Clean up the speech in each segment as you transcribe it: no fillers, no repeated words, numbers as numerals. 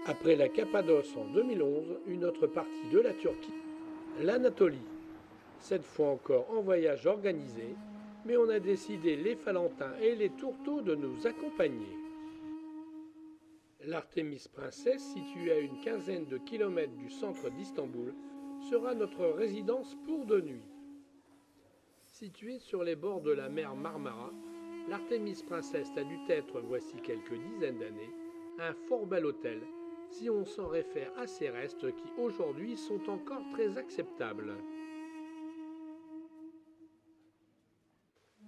Après la Cappadoce en 2011, une autre partie de la Turquie, l'Anatolie. Cette fois encore en voyage organisé, mais on a décidé les Falentins et les Tourteaux de nous accompagner. L'Artémis Princess, située à une quinzaine de kilomètres du centre d'Istanbul, sera notre résidence pour 2 nuits. Située sur les bords de la mer Marmara, l'Artémis Princess a dû être, voici quelques dizaines d'années, un fort bel hôtel, si on s'en réfère à ses restes qui aujourd'hui sont encore très acceptables.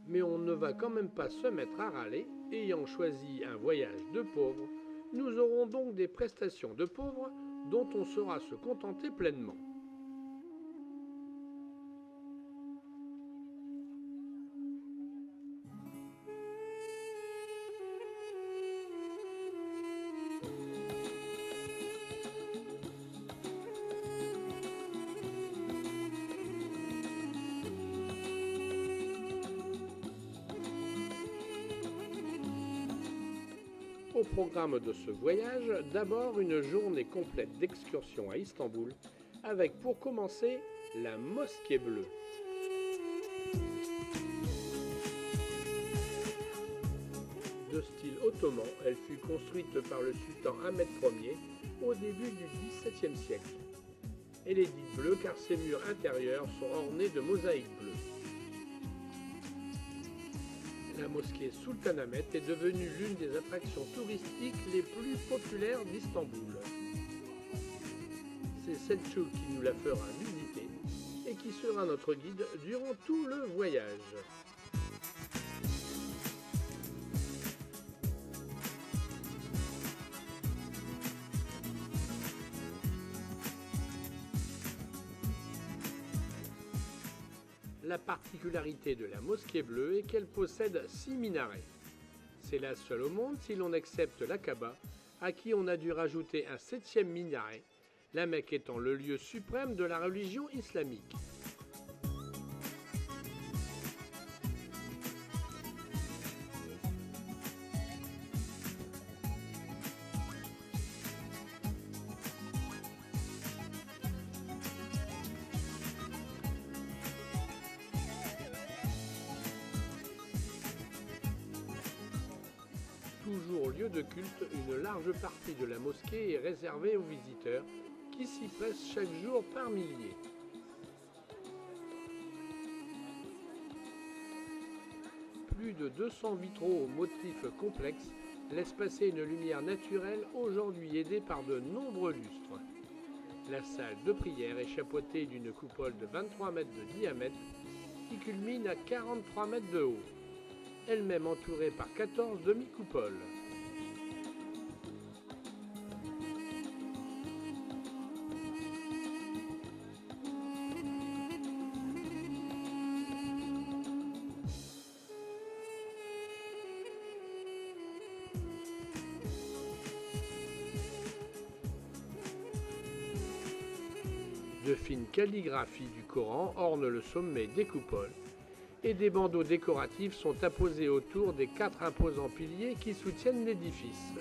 Mais on ne va quand même pas se mettre à râler, ayant choisi un voyage de pauvres, nous aurons donc des prestations de pauvres dont on saura se contenter pleinement. Au programme de ce voyage, d'abord une journée complète d'excursion à Istanbul, avec pour commencer la Mosquée Bleue. De style ottoman, elle fut construite par le sultan Ahmed Ier au début du XVIIe siècle. Elle est dite bleue car ses murs intérieurs sont ornés de mosaïques bleues. La mosquée Sultanahmet est devenue l'une des attractions touristiques les plus populaires d'Istanbul. C'est Selçuk qui nous la fera visiter et qui sera notre guide durant tout le voyage. La particularité de la Mosquée Bleue est qu'elle possède 6 minarets. C'est la seule au monde si l'on accepte la Kaaba, à qui on a dû rajouter un 7e minaret, la Mecque étant le lieu suprême de la religion islamique. Toujours lieu de culte, une large partie de la mosquée est réservée aux visiteurs qui s'y pressent chaque jour par milliers. Plus de 200 vitraux aux motifs complexes laissent passer une lumière naturelle aujourd'hui aidée par de nombreux lustres. La salle de prière est chapeautée d'une coupole de 23 mètres de diamètre qui culmine à 43 mètres de haut, elle-même entourée par 14 demi-coupoles. De fines calligraphies du Coran ornent le sommet des coupoles et des bandeaux décoratifs sont apposés autour des 4 imposants piliers qui soutiennent l'édifice.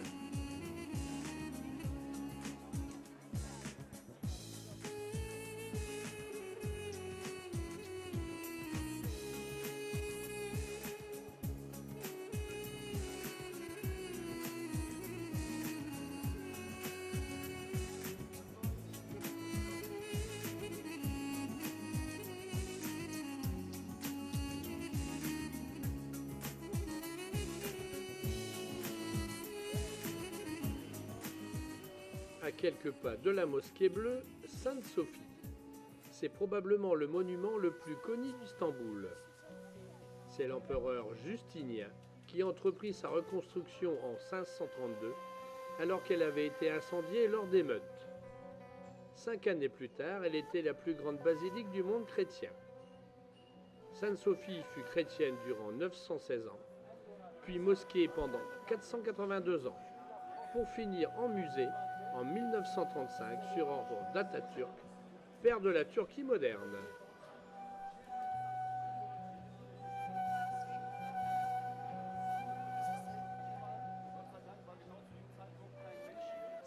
À quelques pas de la Mosquée Bleue, Sainte-Sophie. C'est probablement le monument le plus connu d'Istanbul. C'est l'empereur Justinien qui entreprit sa reconstruction en 532 alors qu'elle avait été incendiée lors d'émeutes. 5 années plus tard, elle était la plus grande basilique du monde chrétien. Sainte-Sophie fut chrétienne durant 916 ans, puis mosquée pendant 482 ans, pour finir en musée en 1935 sur ordre d'Atatürk, père de la Turquie moderne.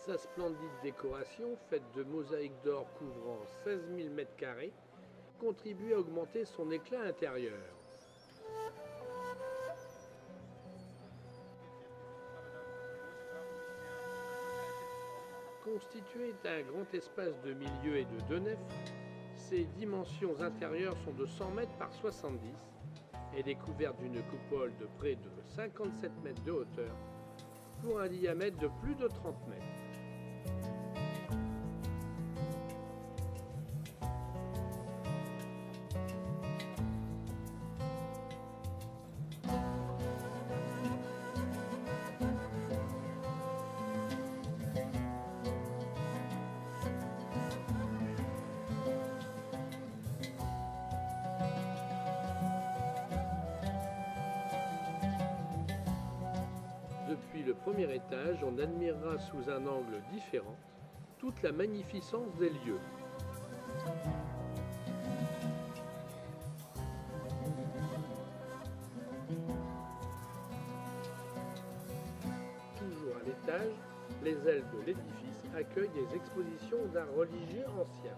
Sa splendide décoration, faite de mosaïques d'or couvrant 16 000 m², contribue à augmenter son éclat intérieur. Constitué d'un grand espace de milieu et de 2 nefs, ses dimensions intérieures sont de 100 mètres par 70. Elle est couverte d'une coupole de près de 57 mètres de hauteur pour un diamètre de plus de 30 mètres. Depuis le premier étage, on admirera sous un angle différent toute la magnificence des lieux. Toujours à l'étage, les ailes de l'édifice accueillent des expositions d'art religieux ancien.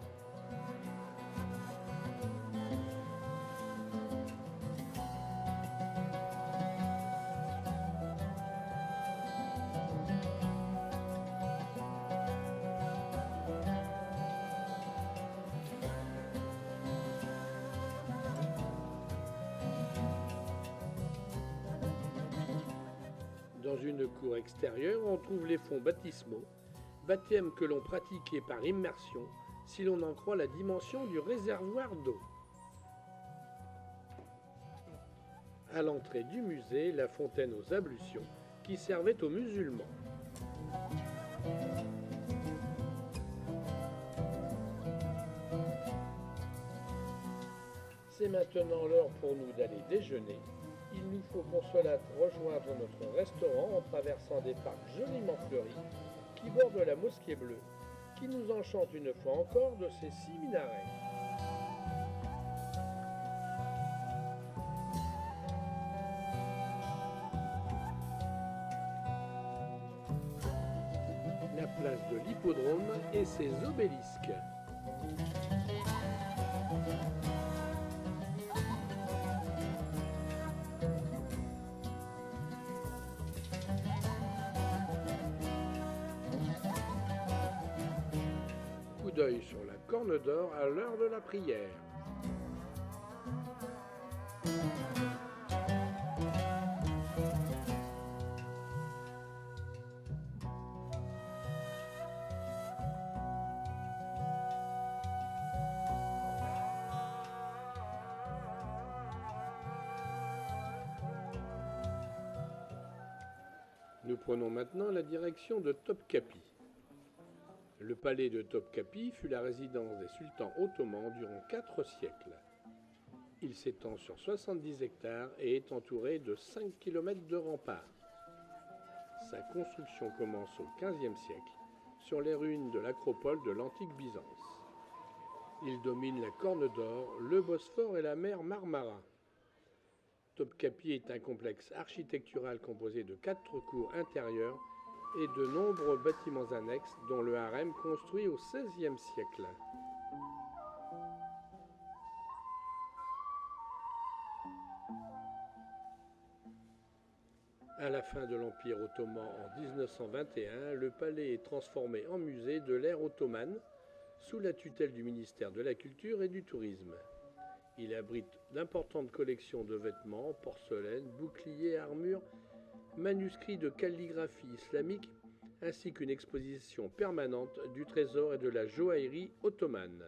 Dans une cour extérieure, on trouve les fonts baptismaux, baptême que l'on pratiquait par immersion si l'on en croit la dimension du réservoir d'eau. À l'entrée du musée, la fontaine aux ablutions qui servait aux musulmans. C'est maintenant l'heure pour nous d'aller déjeuner. Il nous faut pour cela rejoindre notre restaurant en traversant des parcs joliment fleuris qui bordent la mosquée bleue, qui nous enchante une fois encore de ses 6 minarets. La place de l'hippodrome et ses obélisques. Coup d'œil sur la Corne d'Or à l'heure de la prière. Nous prenons maintenant la direction de Topkapi. Le palais de Topkapi fut la résidence des sultans ottomans durant 4 siècles. Il s'étend sur 70 hectares et est entouré de 5 km de remparts. Sa construction commence au XVe siècle, sur les ruines de l'acropole de l'antique Byzance. Il domine la Corne d'Or, le Bosphore et la mer Marmara. Topkapi est un complexe architectural composé de 4 cours intérieures et de nombreux bâtiments annexes, dont le harem construit au XVIe siècle. À la fin de l'Empire ottoman en 1921, le palais est transformé en musée de l'ère ottomane, sous la tutelle du ministère de la Culture et du Tourisme. Il abrite d'importantes collections de vêtements, porcelaine, boucliers, armures, manuscrits de calligraphie islamique, ainsi qu'une exposition permanente du trésor et de la joaillerie ottomane.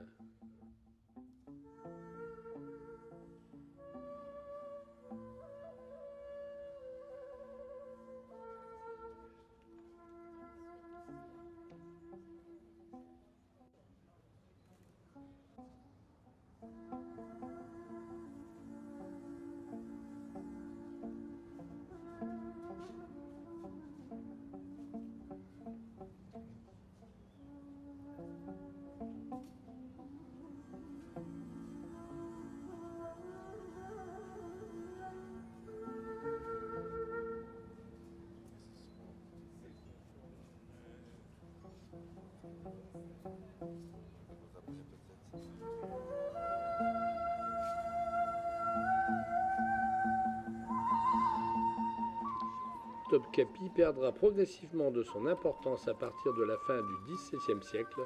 Topkapi perdra progressivement de son importance à partir de la fin du XVIIe siècle,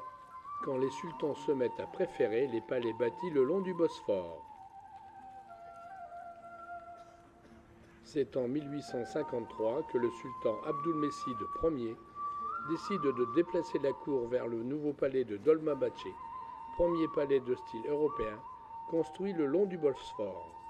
quand les sultans se mettent à préférer les palais bâtis le long du Bosphore. C'est en 1853 que le sultan Abdülmecid Ier décide de déplacer la cour vers le nouveau palais de Dolmabahçe, premier palais de style européen, construit le long du Bosphore.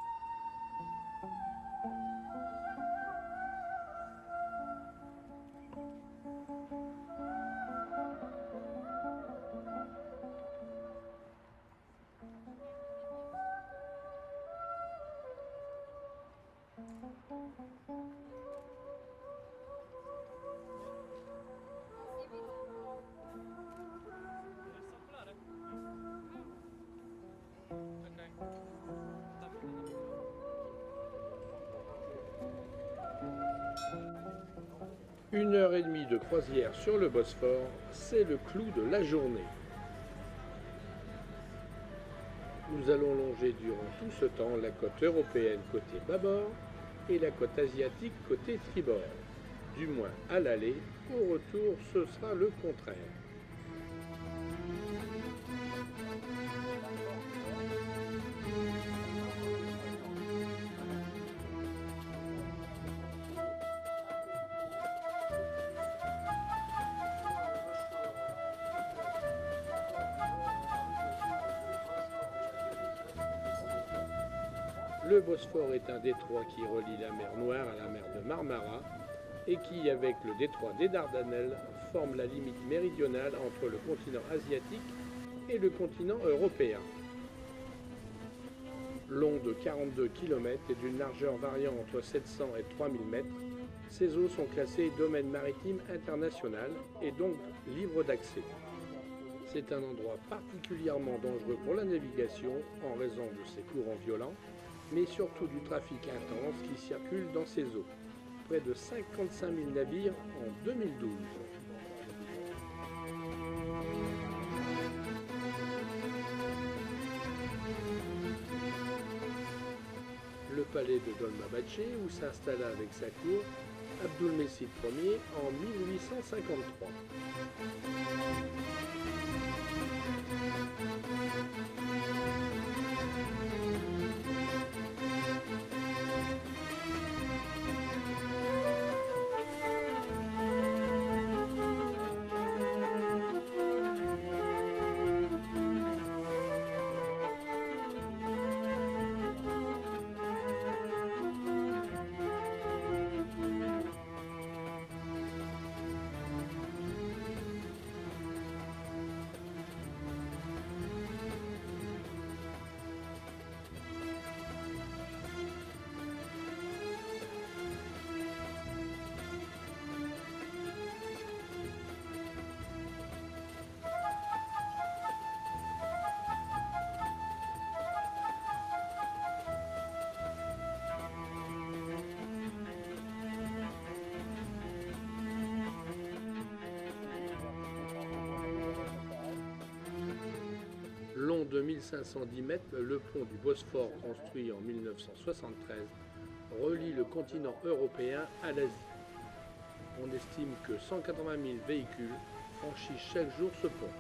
Une heure et demie de croisière sur le Bosphore, c'est le clou de la journée. Nous allons longer durant tout ce temps la côte européenne côté bâbord et la côte asiatique côté tribord. Du moins à l'aller, au retour ce sera le contraire. Le Bosphore est un détroit qui relie la mer Noire à la mer de Marmara et qui, avec le détroit des Dardanelles, forme la limite méridionale entre le continent asiatique et le continent européen. Long de 42 km et d'une largeur variant entre 700 et 3000 mètres, ces eaux sont classées domaine maritime international et donc libres d'accès. C'est un endroit particulièrement dangereux pour la navigation en raison de ses courants violents, mais surtout du trafic intense qui circule dans ces eaux. Près de 55 000 navires en 2012. Le palais de Dolmabahçe, où s'installa avec sa cour Abdülmecid Ier en 1853. Long de 1510 mètres, le pont du Bosphore, construit en 1973, relie le continent européen à l'Asie. On estime que 180 000 véhicules franchissent chaque jour ce pont.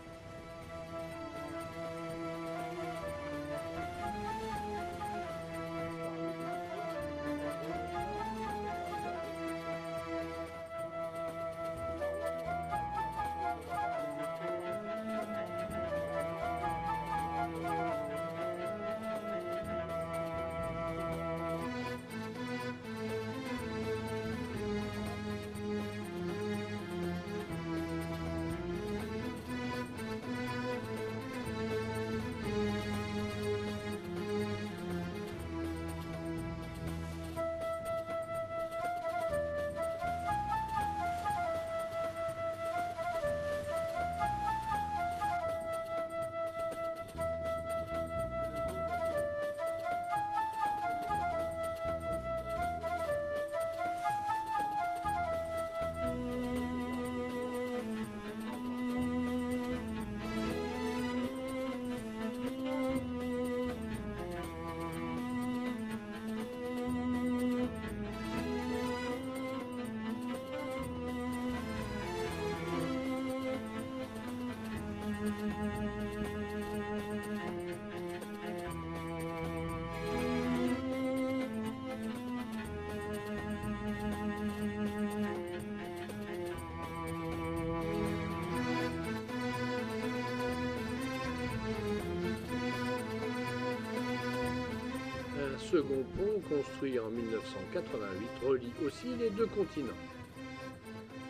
second pont, construit en 1988, relie aussi les deux continents.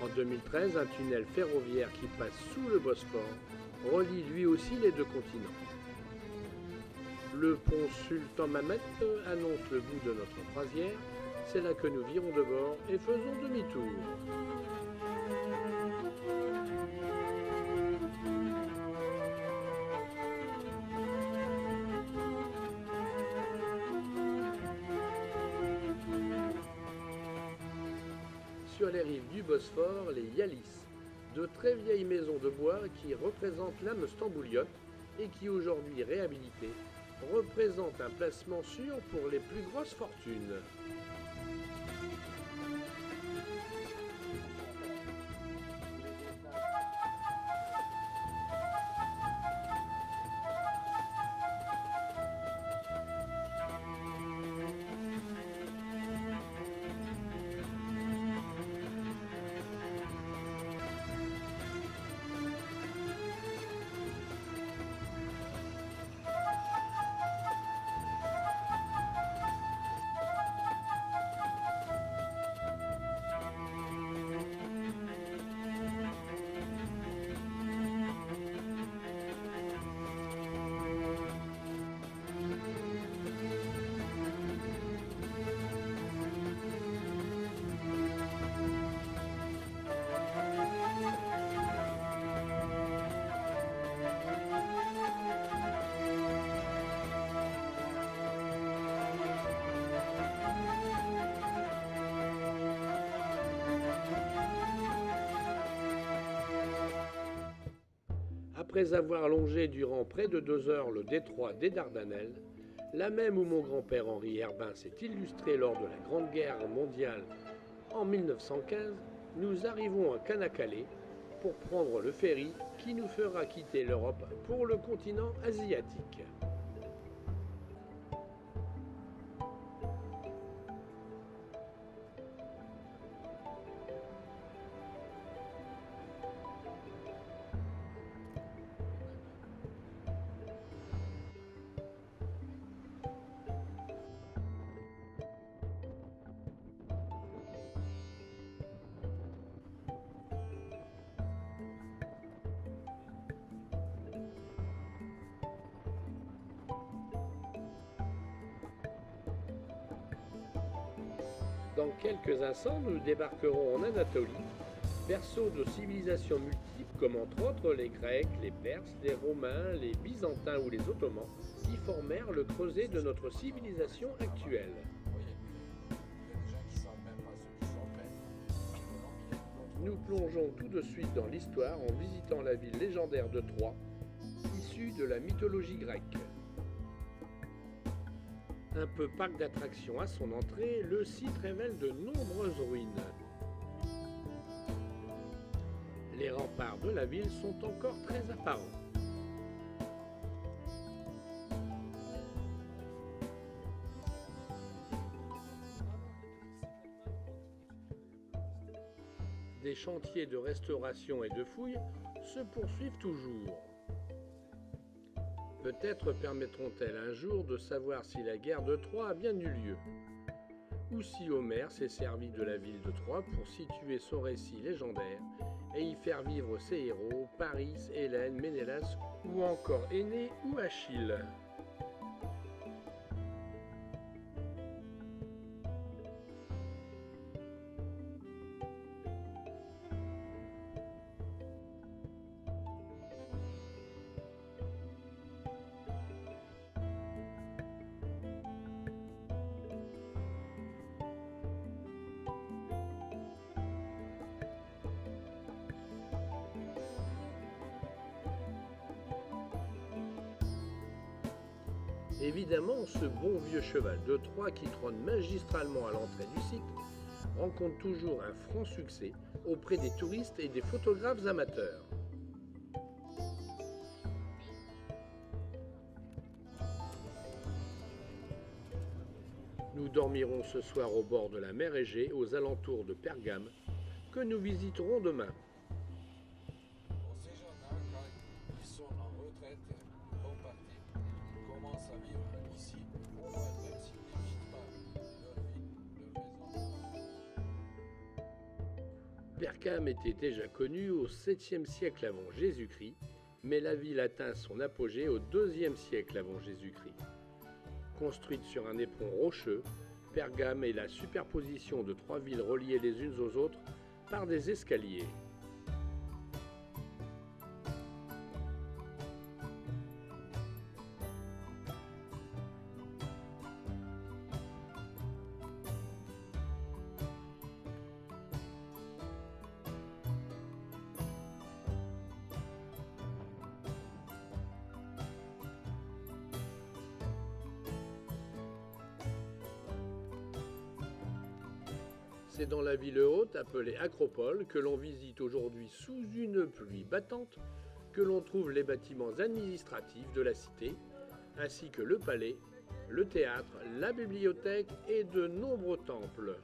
En 2013, un tunnel ferroviaire qui passe sous le Bosphore relie lui aussi les deux continents. Le pont Sultan Mamet annonce le bout de notre croisière. C'est là que nous virons de bord et faisons demi-tour. Sur les rives du Bosphore, les Yalis, de très vieilles maisons de bois qui représentent l'âme stambouliote et qui, aujourd'hui réhabilitées, représentent un placement sûr pour les plus grosses fortunes. Après avoir longé durant près de 2 heures le détroit des Dardanelles, là même où mon grand-père Henri Herbin s'est illustré lors de la Grande Guerre mondiale en 1915, nous arrivons à Canakalé pour prendre le ferry qui nous fera quitter l'Europe pour le continent asiatique. Dans quelques instants, nous débarquerons en Anatolie, berceau de civilisations multiples comme entre autres les Grecs, les Perses, les Romains, les Byzantins ou les Ottomans, qui formèrent le creuset de notre civilisation actuelle. Nous plongeons tout de suite dans l'histoire en visitant la ville légendaire de Troie, issue de la mythologie grecque. Un peu parc d'attractions à son entrée, le site révèle de nombreuses ruines. Les remparts de la ville sont encore très apparents. Des chantiers de restauration et de fouilles se poursuivent toujours. Peut-être permettront-elles un jour de savoir si la guerre de Troie a bien eu lieu, ou si Homère s'est servi de la ville de Troie pour situer son récit légendaire et y faire vivre ses héros, Paris, Hélène, Ménélas ou encore Énée ou Achille. Évidemment, ce bon vieux cheval de Troie qui trône magistralement à l'entrée du site rencontre toujours un franc succès auprès des touristes et des photographes amateurs. Nous dormirons ce soir au bord de la mer Égée, aux alentours de Pergame, que nous visiterons demain. Ces gens-là, quand ils sont en retraite, ils vont partir, ils commencent à vivre ici, on va être vaccinés. Pergame était déjà connue au 7e siècle avant Jésus-Christ, mais la ville atteint son apogée au 2e siècle avant Jésus-Christ. Construite sur un éperon rocheux, Pergame est la superposition de 3 villes reliées les unes aux autres par des escaliers. C'est dans la ville haute, appelée Acropole, que l'on visite aujourd'hui sous une pluie battante, que l'on trouve les bâtiments administratifs de la cité, ainsi que le palais, le théâtre, la bibliothèque et de nombreux temples.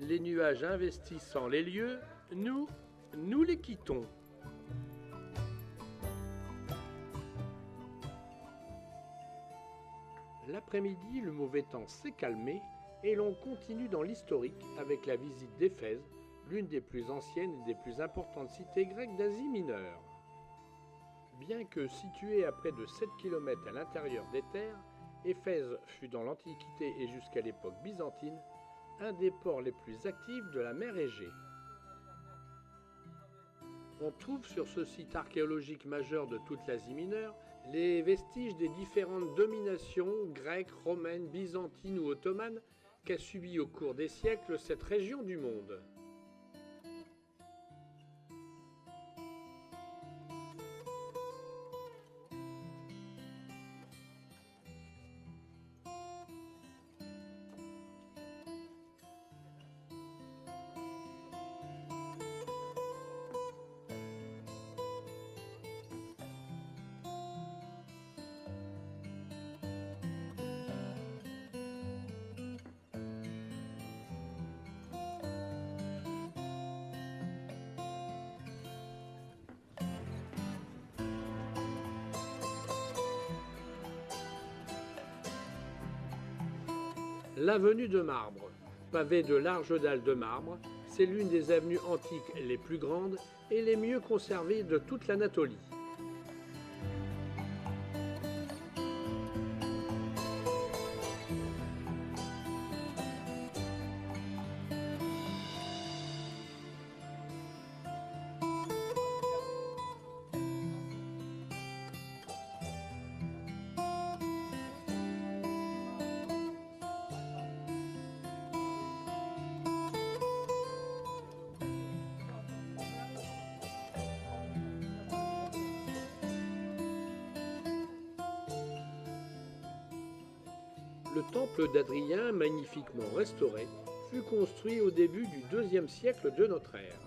Les nuages investissant les lieux, nous les quittons. L'après-midi, le mauvais temps s'est calmé et l'on continue dans l'historique avec la visite d'Éphèse, l'une des plus anciennes et des plus importantes cités grecques d'Asie mineure. Bien que située à près de 7 km à l'intérieur des terres, Éphèse fut dans l'Antiquité et jusqu'à l'époque byzantine un des ports les plus actifs de la mer Égée. On trouve sur ce site archéologique majeur de toute l'Asie mineure les vestiges des différentes dominations grecques, romaines, byzantines ou ottomanes qu'a subi au cours des siècles cette région du monde. L'avenue de Marbre, pavée de larges dalles de marbre, c'est l'une des avenues antiques les plus grandes et les mieux conservées de toute l'Anatolie. Le temple d'Adrien, magnifiquement restauré, fut construit au début du IIe siècle de notre ère.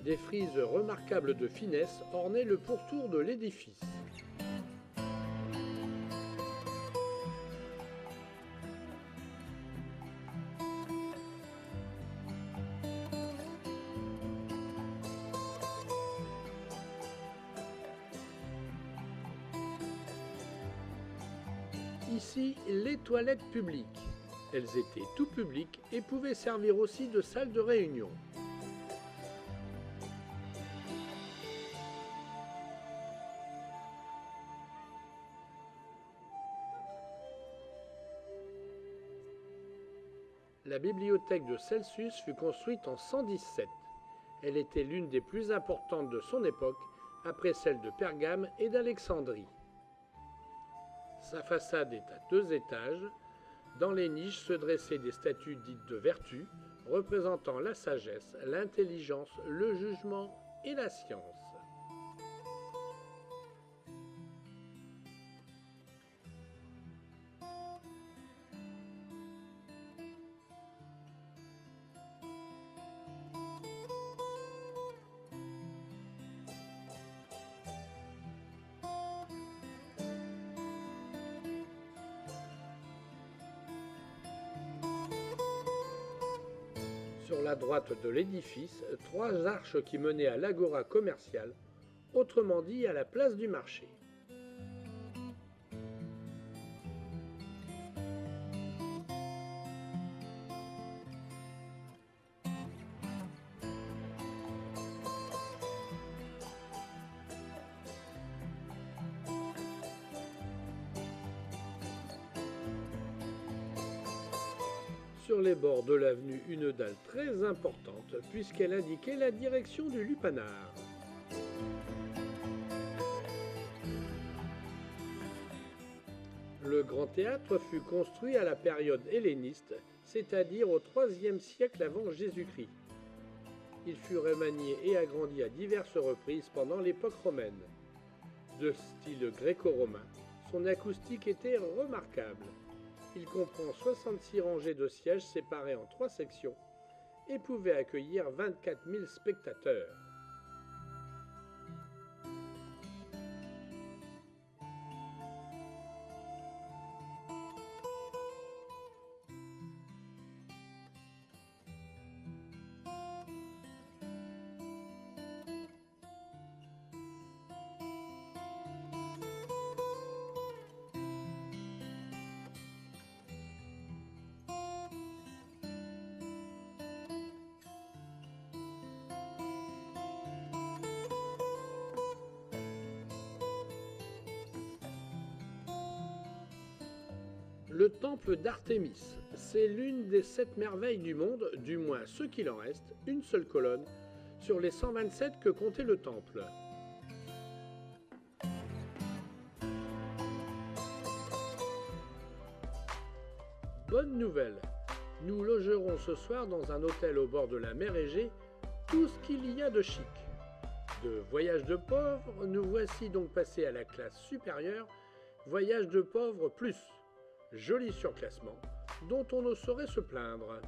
Des frises remarquables de finesse ornaient le pourtour de l'édifice. Ici, les toilettes publiques. Elles étaient tout publiques et pouvaient servir aussi de salle de réunion. La bibliothèque de Celsus fut construite en 117. Elle était l'une des plus importantes de son époque, après celle de Pergame et d'Alexandrie. Sa façade est à 2 étages. Dans les niches se dressaient des statues dites de vertu, représentant la sagesse, l'intelligence, le jugement et la science. Sur la droite de l'édifice, 3 arches qui menaient à l'agora commerciale, autrement dit à la place du marché. Sur les bords de l'avenue, une dalle très importante puisqu'elle indiquait la direction du lupanar. Le grand théâtre fut construit à la période helléniste, c'est-à-dire au IIIe siècle avant Jésus-Christ. Il fut remanié et agrandi à diverses reprises pendant l'époque romaine. De style gréco-romain, son acoustique était remarquable. Il comprend 66 rangées de sièges séparées en 3 sections et pouvait accueillir 24 000 spectateurs. Le temple d'Artémis, c'est l'une des 7 merveilles du monde, du moins ce qu'il en reste, une seule colonne, sur les 127 que comptait le temple. Bonne nouvelle, nous logerons ce soir dans un hôtel au bord de la mer Égée, tout ce qu'il y a de chic. De voyage de pauvres, nous voici donc passés à la classe supérieure, voyage de pauvres plus. Joli surclassement, dont on ne saurait se plaindre.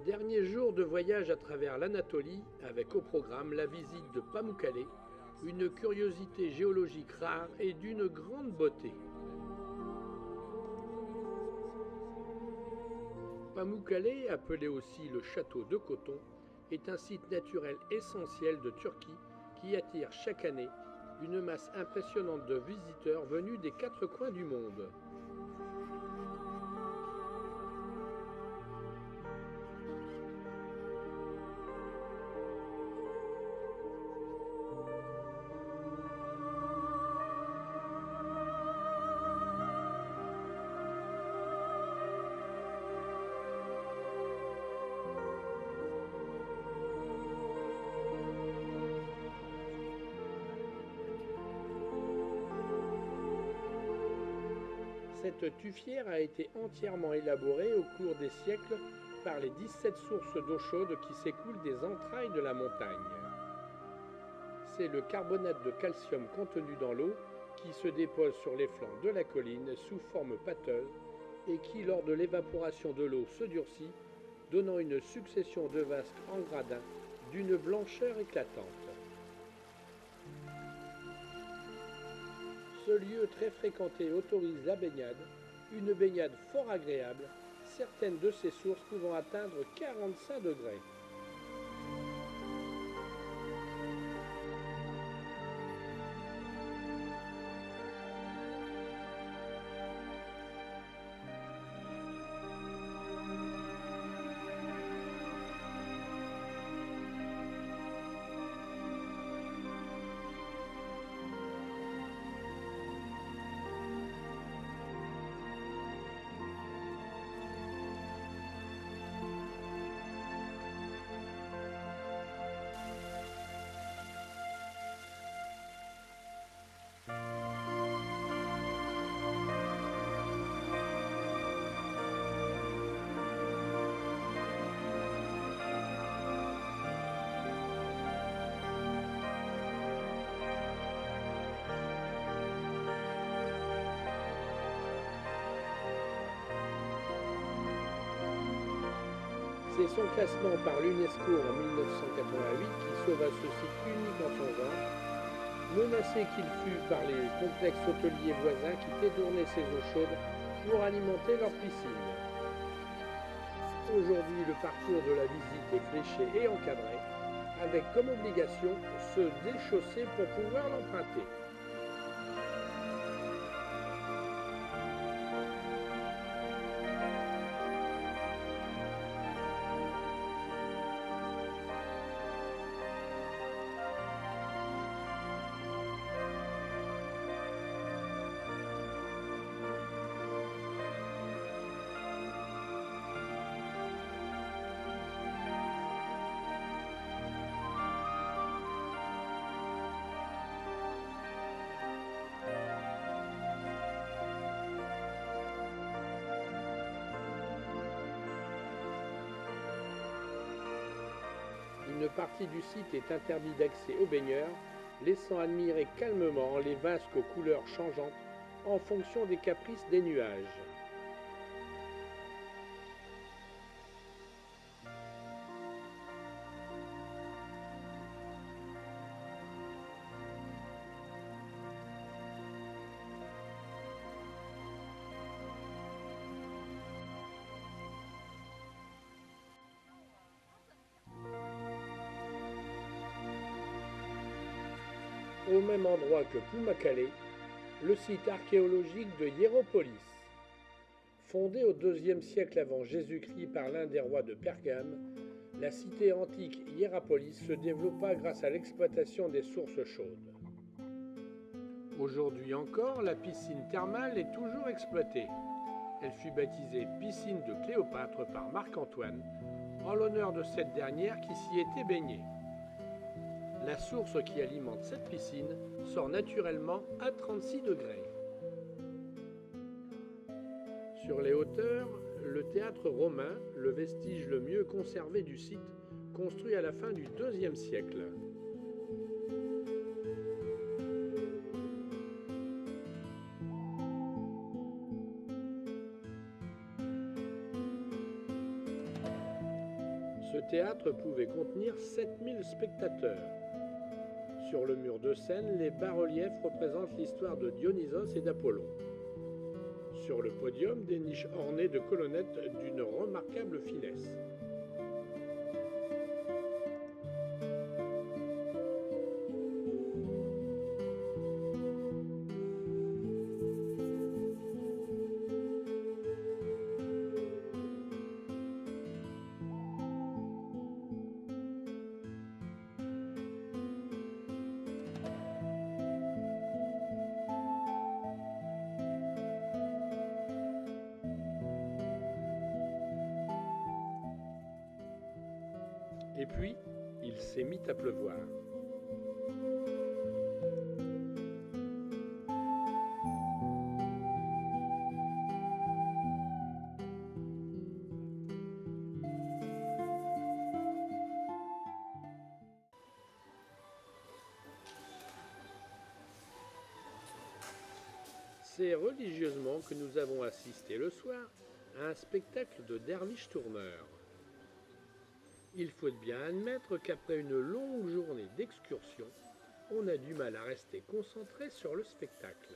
Dernier jour de voyage à travers l'Anatolie, avec au programme la visite de Pamukkale, une curiosité géologique rare et d'une grande beauté. Pamukkale, appelé aussi le château de coton, est un site naturel essentiel de Turquie qui attire chaque année une masse impressionnante de visiteurs venus des 4 coins du monde. Cette tuffière a été entièrement élaborée au cours des siècles par les 17 sources d'eau chaude qui s'écoulent des entrailles de la montagne. C'est le carbonate de calcium contenu dans l'eau qui se dépose sur les flancs de la colline sous forme pâteuse et qui, lors de l'évaporation de l'eau, se durcit, donnant une succession de vasques en gradins d'une blancheur éclatante. Ce lieu très fréquenté autorise la baignade, une baignade fort agréable, certaines de ses sources pouvant atteindre 45 degrés. C'est son classement par l'UNESCO en 1988 qui sauva ce site unique en son genre, menacé qu'il fut par les complexes hôteliers voisins qui détournaient ses eaux chaudes pour alimenter leurs piscines. Aujourd'hui, le parcours de la visite est fléché et encadré, avec comme obligation se déchausser pour pouvoir l'emprunter. Une partie du site est interdite d'accès aux baigneurs, laissant admirer calmement les vasques aux couleurs changeantes en fonction des caprices des nuages. Au même endroit que Pumakale, le site archéologique de Hiéropolis. Fondée au IIe siècle avant Jésus-Christ par l'un des rois de Pergame, la cité antique Hiéropolis se développa grâce à l'exploitation des sources chaudes. Aujourd'hui encore, la piscine thermale est toujours exploitée. Elle fut baptisée piscine de Cléopâtre par Marc-Antoine, en l'honneur de cette dernière qui s'y était baignée. La source qui alimente cette piscine sort naturellement à 36 degrés. Sur les hauteurs, le théâtre romain, le vestige le mieux conservé du site, construit à la fin du IIe siècle. Ce théâtre pouvait contenir 7000 spectateurs. Sur le mur de scène, les bas-reliefs représentent l'histoire de Dionysos et d'Apollon. Sur le podium, des niches ornées de colonnettes d'une remarquable finesse. Et puis, il s'est mis à pleuvoir. C'est religieusement que nous avons assisté le soir à un spectacle de derviches tourneurs. Il faut bien admettre qu'après une longue journée d'excursion, on a du mal à rester concentré sur le spectacle.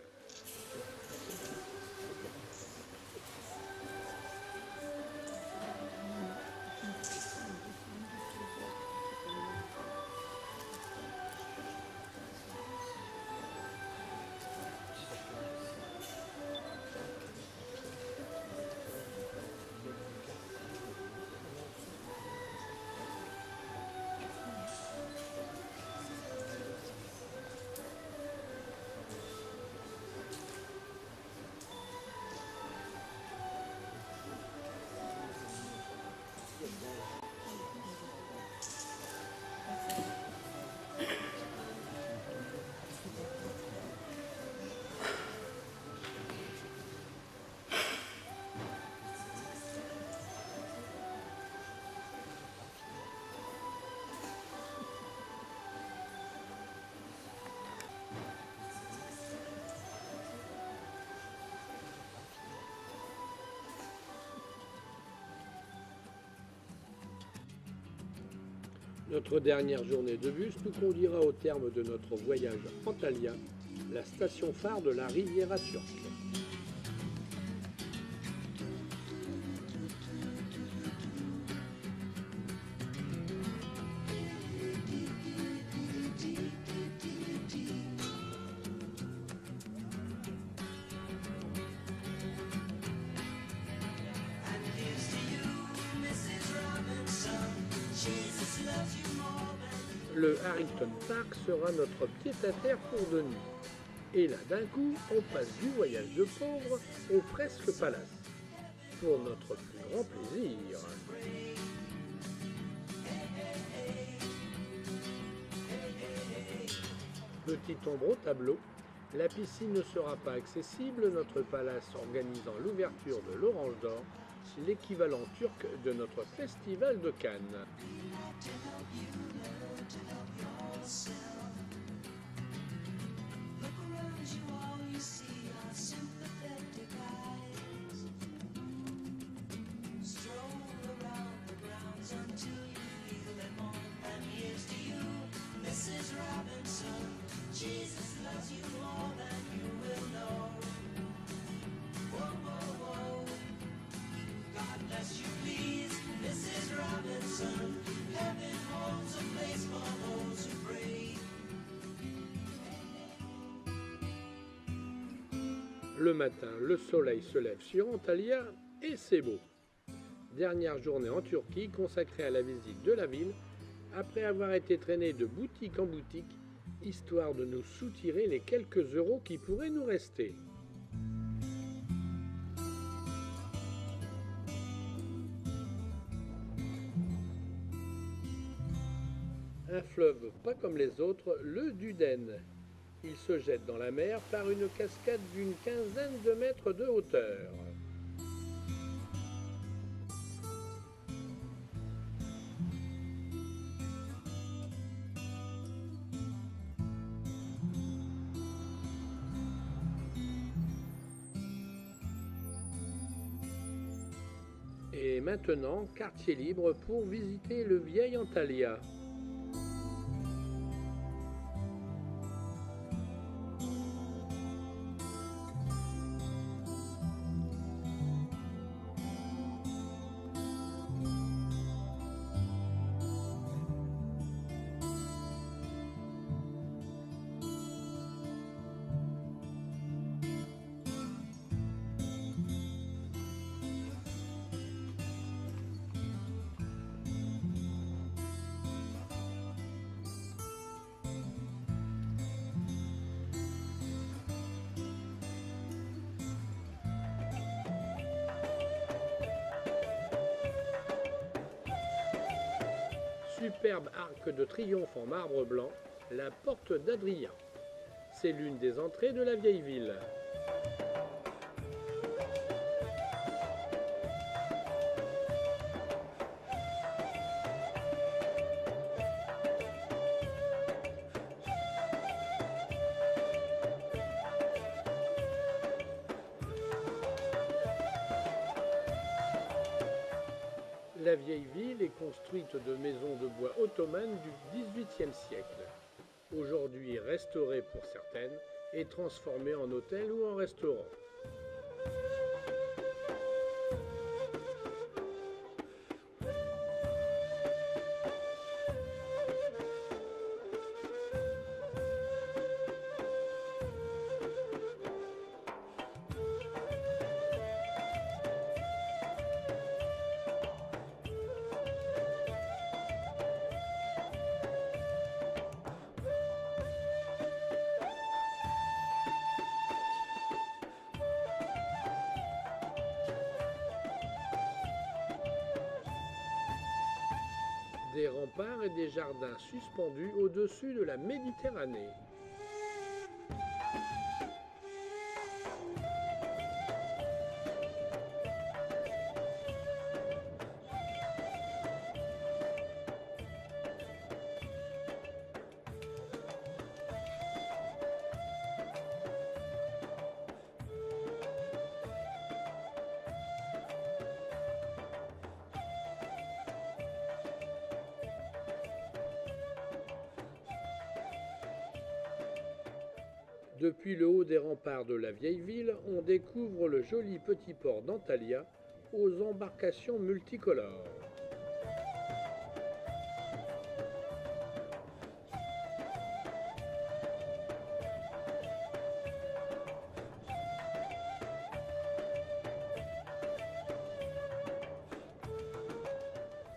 Notre dernière journée de bus nous conduira au terme de notre voyage Antalya, la station phare de la Riviera turque. Le Harrington Park sera notre pied-à-terre pour de nuit. Et là, d'un coup, on passe du voyage de pauvre au presque palace. Pour notre plus grand plaisir. Petit ombre au tableau, la piscine ne sera pas accessible, notre palace organisant l'ouverture de l'Orange d'Or, l'équivalent turc de notre festival de Cannes. Le matin, le soleil se lève sur Antalya et c'est beau. Dernière journée en Turquie consacrée à la visite de la ville, après avoir été traîné de boutique en boutique, histoire de nous soutirer les quelques euros qui pourraient nous rester. Un fleuve pas comme les autres, le Duden. Il se jette dans la mer par une cascade d'une quinzaine de mètres de hauteur. Et maintenant, quartier libre pour visiter le vieil Antalya. Superbe arc de triomphe en marbre blanc, la porte d'Adrien. C'est l'une des entrées de la vieille ville. La vieille ville est construite de maisons de bois ottomanes du XVIIIe siècle, aujourd'hui restaurées pour certaines et transformées en hôtel ou en restaurant. Des remparts et des jardins suspendus au-dessus de la Méditerranée. Depuis le haut des remparts de la vieille ville, on découvre le joli petit port d'Antalya aux embarcations multicolores.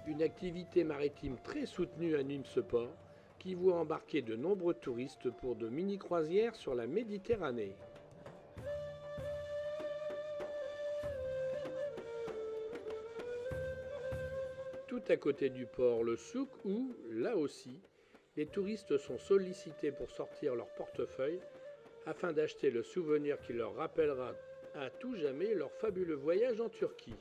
Une activité maritime très soutenue anime ce port, qui voit embarquer de nombreux touristes pour de mini-croisières sur la Méditerranée. Tout à côté du port, le souk où, là aussi, les touristes sont sollicités pour sortir leur portefeuille afin d'acheter le souvenir qui leur rappellera à tout jamais leur fabuleux voyage en Turquie.